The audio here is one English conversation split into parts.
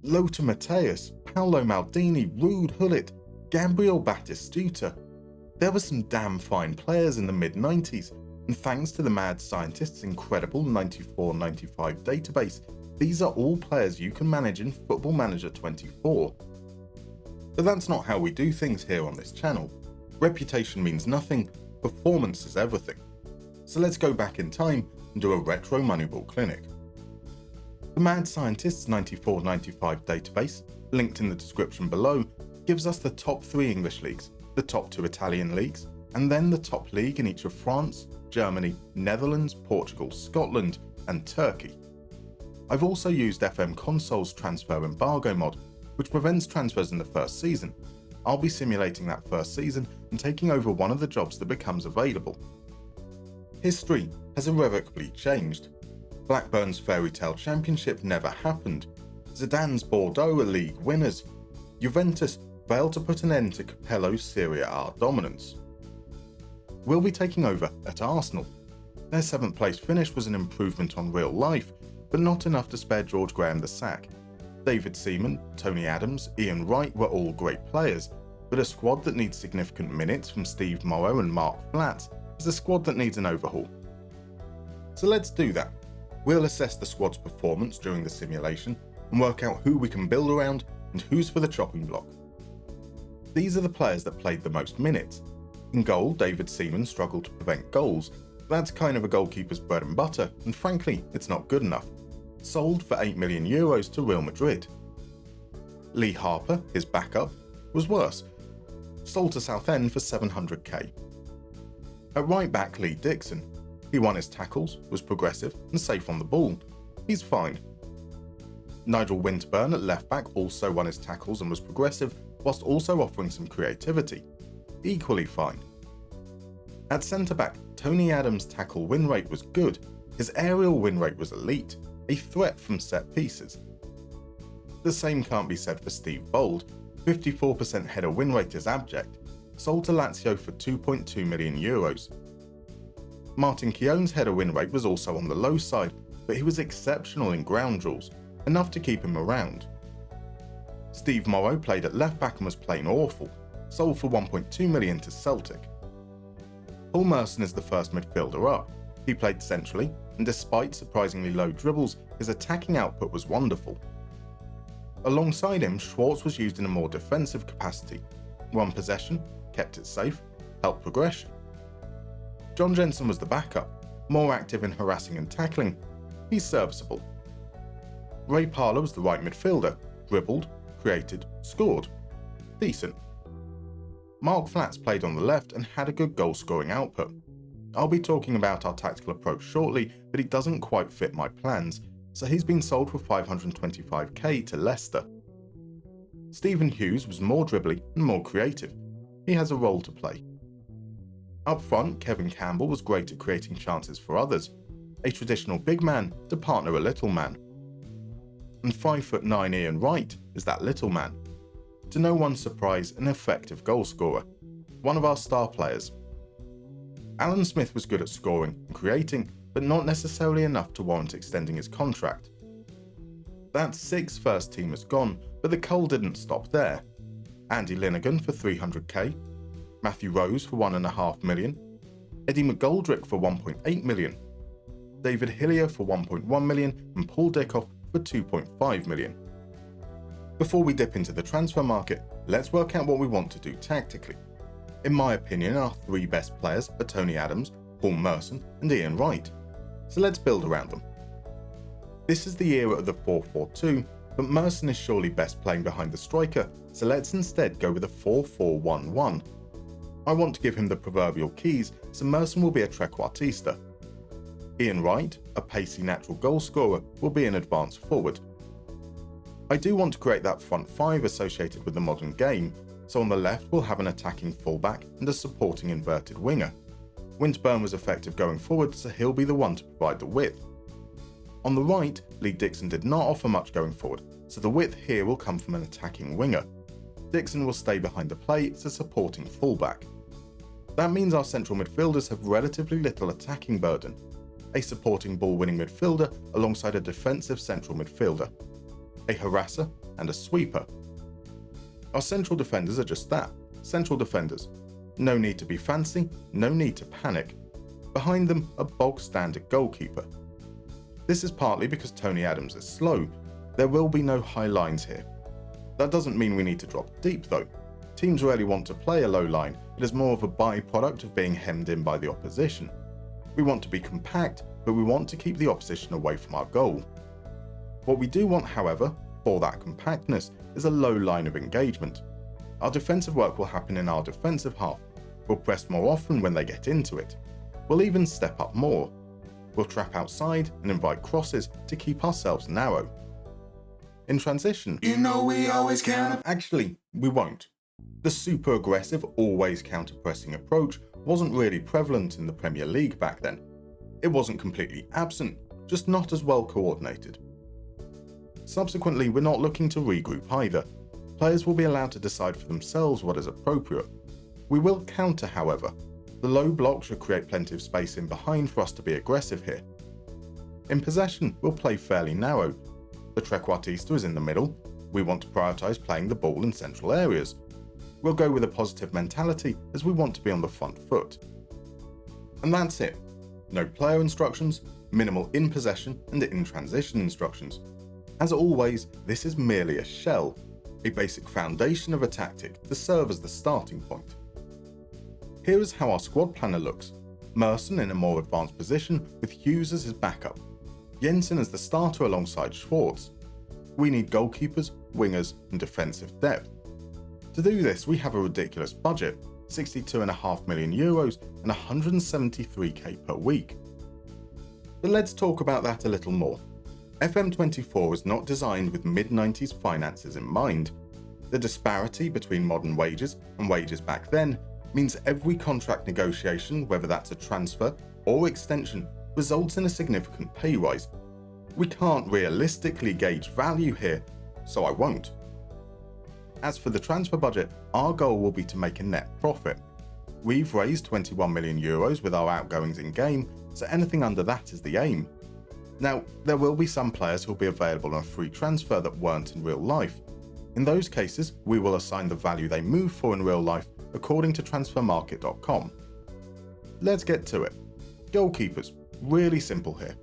Lothar Matthäus, Paolo Maldini, Ruud Gullit, Gabriel Batistuta. There were some damn fine players in the mid-90s, and thanks to the mad scientist's incredible 94-95 database, these are all players you can manage in Football Manager 24. But that's not how we do things here on this channel. Reputation means nothing, performance is everything. So let's go back in time and do a retro Moneyball clinic. The Mad Scientist's 94-95 database, linked in the description below, gives us the top 3 English leagues, the top 2 Italian leagues, and then the top league in each of France, Germany, Netherlands, Portugal, Scotland, and Turkey. I've also used FM Console's transfer embargo mod, which prevents transfers in the first season. I'll be simulating that first season and taking over one of the jobs that becomes available. History has irrevocably changed. Blackburn's fairy tale championship never happened. Zidane's Bordeaux are league winners. Juventus failed to put an end to Capello's Serie A dominance. We'll be taking over at Arsenal. Their 7th place finish was an improvement on real life, but not enough to spare George Graham the sack. David Seaman, Tony Adams, Ian Wright were all great players, but a squad that needs significant minutes from Steve Morrow and Mark Flatts is a squad that needs an overhaul. So let's do that. We'll assess the squad's performance during the simulation and work out who we can build around and who's for the chopping block. These are the players that played the most minutes. In goal, David Seaman struggled to prevent goals. That's kind of a goalkeeper's bread and butter, and frankly, it's not good enough. Sold for €8 million to Real Madrid. Lee Harper, his backup, was worse. Sold to Southend for $700k. At right back, Lee Dixon. He won his tackles, was progressive, and safe on the ball. He's fine. Nigel Winterburn at left back also won his tackles and was progressive, whilst also offering some creativity. Equally fine. At centre back, Tony Adams' tackle win rate was good. His aerial win rate was elite, a threat from set pieces. The same can't be said for Steve Bold. 54% header win rate is abject. Sold to Lazio for €2.2 million. Martin Keown's header win rate was also on the low side, but he was exceptional in ground duels, enough to keep him around. Steve Morrow played at left back and was plain awful, sold for €1.2 million to Celtic. Paul Merson is the first midfielder up. He played centrally, and despite surprisingly low dribbles, his attacking output was wonderful. Alongside him, Schwartz was used in a more defensive capacity. Won possession, kept it safe, helped progression. John Jensen was the backup, more active in harassing and tackling. He's serviceable. Ray Parlour was the right midfielder, dribbled, created, scored. Decent. Mark Flatts played on the left and had a good goal-scoring output. I'll be talking about our tactical approach shortly, but he doesn't quite fit my plans, so he's been sold for $525k to Leicester. Stephen Hughes was more dribbly and more creative. He has a role to play. Up front, Kevin Campbell was great at creating chances for others, a traditional big man to partner a little man. And 5'9" Ian Wright is that little man. To no one's surprise, an effective goalscorer, one of our star players. Alan Smith was good at scoring and creating, but not necessarily enough to warrant extending his contract. That's 6 first-teamers gone, but the cull didn't stop there. Andy Linnigan for $300k, Matthew Rose for $1.5 million, Eddie McGoldrick for $1.8 million, David Hillier for $1.1 million, and Paul Dickoff for $2.5 million. Before we dip into the transfer market, let's work out what we want to do tactically. In my opinion, our 3 best players are Tony Adams, Paul Merson, and Ian Wright. So let's build around them. This is the era of the 4-4-2, but Merson is surely best playing behind the striker, so let's instead go with a 4-4-1-1. I want to give him the proverbial keys, so Merson will be a trequartista. Ian Wright, a pacey natural goal scorer, will be an advanced forward. I do want to create that front 5 associated with the modern game, so on the left we'll have an attacking fullback and a supporting inverted winger. Winterburn was effective going forward, so he'll be the one to provide the width. On the right, Lee Dixon did not offer much going forward, so the width here will come from an attacking winger. Dixon will stay behind the play as a supporting fullback. That means our central midfielders have relatively little attacking burden, a supporting ball-winning midfielder alongside a defensive central midfielder. a harasser, and a sweeper. Our central defenders are just that, central defenders. No need to be fancy, no need to panic. Behind them, a bog standard goalkeeper. This is partly because Tony Adams is slow. There will be no high lines here. That doesn't mean we need to drop deep though. Teams rarely want to play a low line, it is more of a byproduct of being hemmed in by the opposition. We want to be compact, but we want to keep the opposition away from our goal. What we do want, however, for that compactness, is a low line of engagement. Our defensive work will happen in our defensive half. We'll press more often when they get into it. We'll even step up more. We'll trap outside and invite crosses to keep ourselves narrow. In transition, we always counter. Actually, we won't. The super aggressive, always counter-pressing approach wasn't really prevalent in the Premier League back then. It wasn't completely absent, just not as well coordinated. Subsequently, we're not looking to regroup either. Players will be allowed to decide for themselves what is appropriate. We will counter, however. The low block should create plenty of space in behind for us to be aggressive here. In possession, we'll play fairly narrow. The trequartista is in the middle. We want to prioritise playing the ball in central areas. We'll go with a positive mentality as we want to be on the front foot. And that's it. No player instructions, minimal in possession and in transition instructions. As always, this is merely a shell, a basic foundation of a tactic to serve as the starting point. Here is how our squad planner looks. Merson in a more advanced position with Hughes as his backup. Jensen as the starter alongside Schwartz. We need goalkeepers, wingers and defensive depth. To do this, we have a ridiculous budget, €62.5 million and 173k per week. But let's talk about that a little more. FM24 was not designed with mid-90s finances in mind. The disparity between modern wages and wages back then means every contract negotiation, whether that's a transfer or extension, results in a significant pay rise. We can't realistically gauge value here, so I won't. As for the transfer budget, our goal will be to make a net profit. We've raised €21 million with our outgoings in game, so anything under that is the aim. Now, there will be some players who will be available on a free transfer that weren't in real life. In those cases, we will assign the value they move for in real life according to transfermarket.com. Let's get to it. Goalkeepers, really simple here.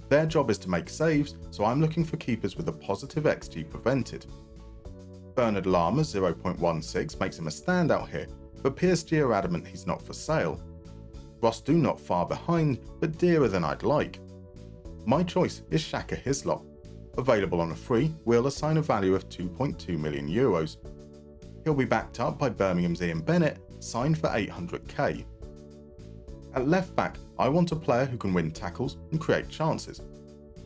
Their job is to make saves, so I'm looking for keepers with a positive XG prevented. Bernard Lama 0.16 makes him a standout here, but PSG are adamant he's not for sale. Ross do not far behind, but dearer than I'd like. My choice is Shaka Hislop. Available on a free, we'll assign a value of €2.2 million. He'll be backed up by Birmingham's Ian Bennett, signed for 800k. At left back, I want a player who can win tackles and create chances.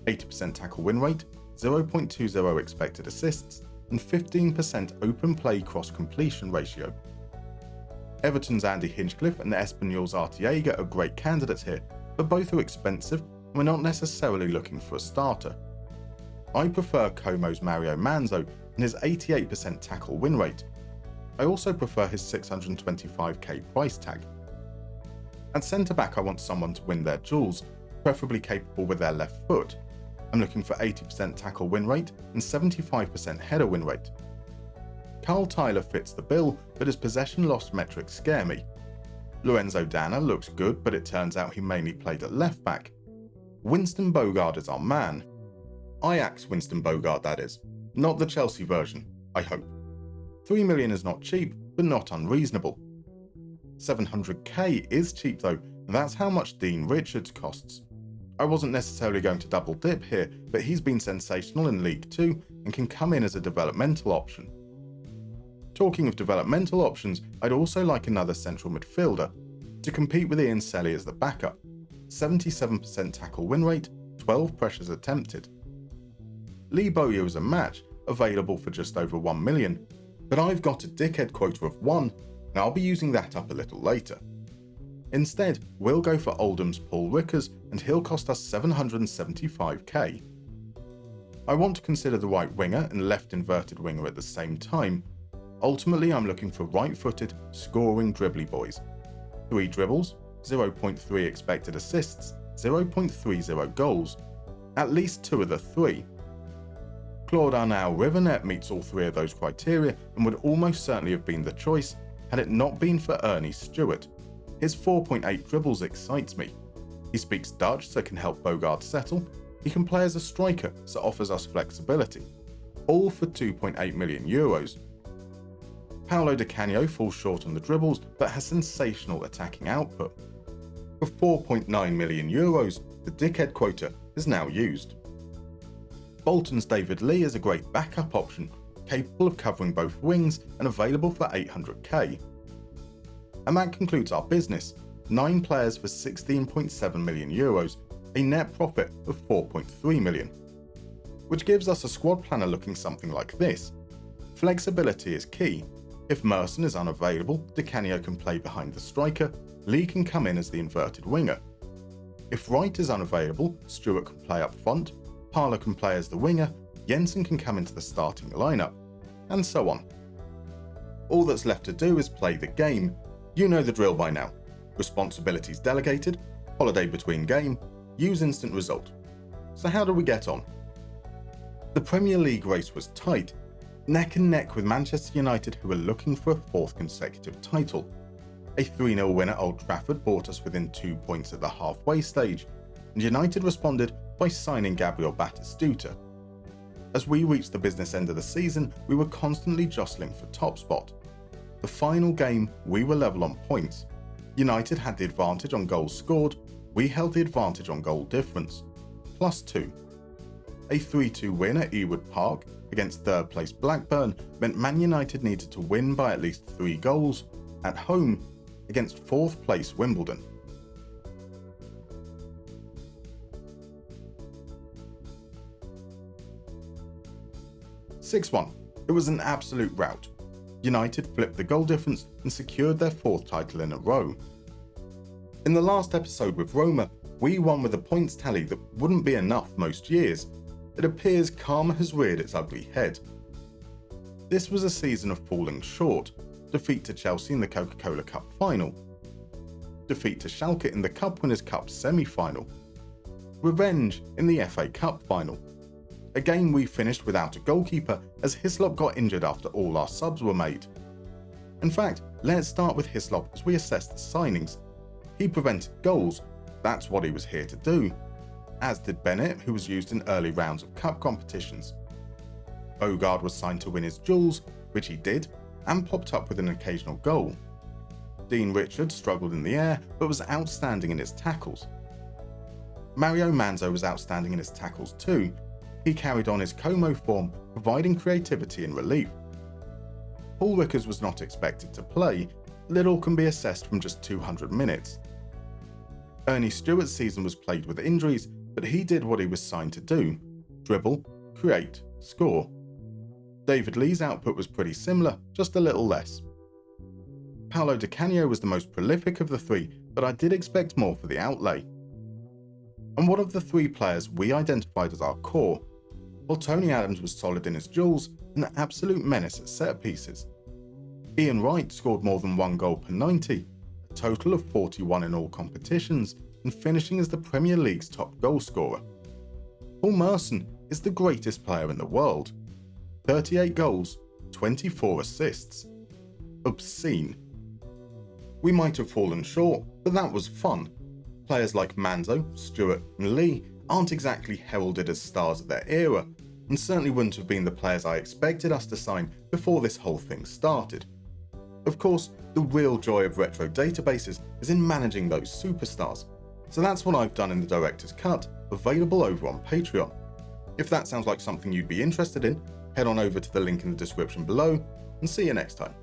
80% tackle win rate, 0.20 expected assists, and 15% open play cross completion ratio. Everton's Andy Hinchcliffe and Espanyol's Arteaga are great candidates here, but both are expensive and we're not necessarily looking for a starter. I prefer Como's Mario Manzo and his 88% tackle win rate. I also prefer his 625k price tag. At centre back, I want someone to win their duels, preferably capable with their left foot. I'm looking for 80% tackle win rate and 75% header win rate. Carl Tyler fits the bill, but his possession loss metrics scare me. Lorenzo Dana looks good, but it turns out he mainly played at left back. Winston Bogarde is our man. Ajax Winston Bogarde, that is. Not the Chelsea version, I hope. 3 million is not cheap, but not unreasonable. 700k is cheap though, and that's how much Dean Richards costs. I wasn't necessarily going to double dip here, but he's been sensational in League 2 and can come in as a developmental option. Talking of developmental options, I'd also like another central midfielder to compete with Ian Selly as the backup. 77% tackle win rate, 12 pressures attempted. Lee Bowyer is a match, available for just over 1 million, but I've got a dickhead quota of 1, and I'll be using that up a little later. Instead, we'll go for Oldham's Paul Rickers, and he'll cost us 775k. I want to consider the right winger and left inverted winger at the same time. Ultimately, I'm looking for right-footed, scoring dribbly boys. 3 dribbles, 0.3 expected assists, 0.30 goals. At least 2 of the 3. Claude Arnau Rivernet meets all three of those criteria and would almost certainly have been the choice had it not been for Ernie Stewart. His 4.8 dribbles excites me. He speaks Dutch so can help Bogaard settle. He can play as a striker so offers us flexibility. All for €2.8 million. Paolo Di Canio falls short on the dribbles but has sensational attacking output. For €4.9 million, the dickhead quota is now used. Bolton's David Lee is a great backup option, capable of covering both wings and available for €800k. And that concludes our business. 9 players for €16.7 million, a net profit of €4.3 million. Which gives us a squad planner looking something like this. Flexibility is key. If Merson is unavailable, Di Canio can play behind the striker, Lee can come in as the inverted winger. If Wright is unavailable, Stewart can play up front, Parler can play as the winger, Jensen can come into the starting lineup, and so on. All that's left to do is play the game. You know the drill by now. Responsibilities delegated, holiday between game, use instant result. So how do we get on? The Premier League race was tight, neck and neck with Manchester United, who were looking for a 4th consecutive title. A 3-0 win at Old Trafford brought us within 2 points at the halfway stage, and United responded by signing Gabriel Batistuta. As we reached the business end of the season, we were constantly jostling for top spot. The final game, we were level on points. United had the advantage on goals scored, we held the advantage on goal difference, +2. A 3-2 win at Ewood Park against 3rd place Blackburn meant Man United needed to win by at least 3 goals at home against 4th place Wimbledon. (6-1). It was an absolute rout. United flipped the goal difference and secured their 4th title in a row. In the last episode with Roma, we won with a points tally that wouldn't be enough most years. It appears karma has reared its ugly head. This was a season of falling short. Defeat to Chelsea in the Coca-Cola Cup final. Defeat to Schalke in the Cup Winners' Cup semi-final. Revenge in the FA Cup final. A game we finished without a goalkeeper as Hislop got injured after all our subs were made. In fact, let's start with Hislop as we assess the signings. He prevented goals, that's what he was here to do. As did Bennett, who was used in early rounds of cup competitions. Bogaard was signed to win his duels, which he did, and popped up with an occasional goal. Dean Richards struggled in the air, but was outstanding in his tackles. Mario Manzo was outstanding in his tackles too. He carried on his Como form, providing creativity and relief. Paul Rickers was not expected to play. Little can be assessed from just 200 minutes. Ernie Stewart's season was plagued with injuries, but he did what he was signed to do: dribble, create, score. David Lee's output was pretty similar, just a little less. Paolo Di Canio was the most prolific of the 3, but I did expect more for the outlay. And one of the 3 players we identified as our core, while Tony Adams was solid in his duels and an absolute menace at set pieces. Ian Wright scored more than 1 goal per 90, a total of 41 in all competitions, and finishing as the Premier League's top goal scorer. Paul Merson is the greatest player in the world. 38 goals, 24 assists. Obscene. We might have fallen short, but that was fun. Players like Manzo, Stewart and Lee aren't exactly heralded as stars of their era, and certainly wouldn't have been the players I expected us to sign before this whole thing started. Of course, the real joy of retro databases is in managing those superstars, so that's what I've done in the Director's Cut, available over on Patreon. If that sounds like something you'd be interested in, head on over to the link in the description below, and see you next time.